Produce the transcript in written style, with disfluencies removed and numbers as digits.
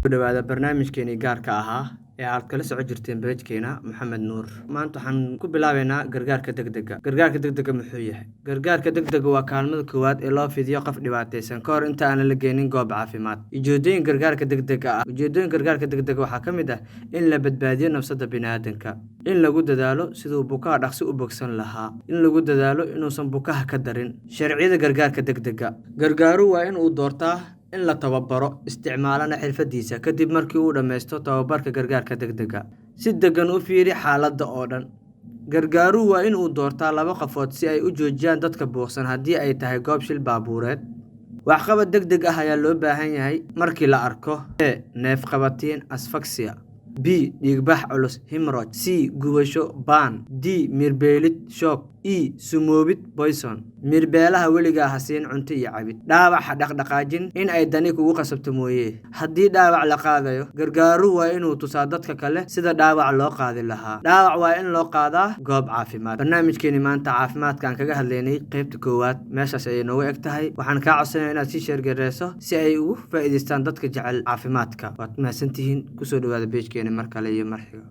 Ku dhawaada barnaamijkeeni gaarka ahaa ee aad kala soo jirteen page-keena Maxamed Nuur. Maanta waxaan ku bilaabeynaa gargaarka degdega. Gargaarka degdega muxuu yahay? Gargaarka degdega waa kaalmada koowaad ee loo fidiyo qof dhibaataysan ka hor inta aan la geenin goob caafimaad. Ujeedooyinka gargaarka degdega ah. Ujeedooyinka gargaarka degdega waxaa ka mid ah in la badbaadiyo nafsada bini'aadamka, in lagu dadaalo siduu bukaha dhaqsi u bogsan lahaa, in lagu dadaalo inuusan bukaha ka darin. Sharciyada gargaarka degdega. Gargaaru waa in uu doortaa in la tababaro isticmaalana xirfadiisa kadib markii uu dhameysto tababarka gargaarka degdega. Si degan u fiiri xaaladda oo dhan. Gargaaru waa in uu doortaa 2 qofood si ay u joojiyaan dadka buuqsan haddii ay tahay goob shil baabuureed. Waxqabad degdeg ah ayaa loo baahan yahay markii la arko A. Neef qabatiin asphyxia, B. Dhiigbax culus hemorrhage, C. Gubasho baan, D. Mirbeelid shock, E. Sumoobid poison. Mirbeelaha weligaa ha siin cunto iyo cabid. Dhaawac ha dhaqdhaqaajin in ay dani kugu qasabto mooyee. Haddii dhaawac la qaadayo, gargaaru waa inuu tusaa dadka kale sida dhaawac loo qaadi lahaa. Dhaawac waa in loo qaadaa goob caafimaad. Barnaamijkeeni maanta caafimaadka aan kaga hadlaynay qaybta koowaad meeshaas ayay noogu eg tahay. Waxaan kaa codsanayaa inaad sii share gareyso si ay ugu faa'iideystaan dadka jecel caafimaadka. Waad mahadsantihiin. Kusoo dhawaada page-keena mar kale iyo mar xiga.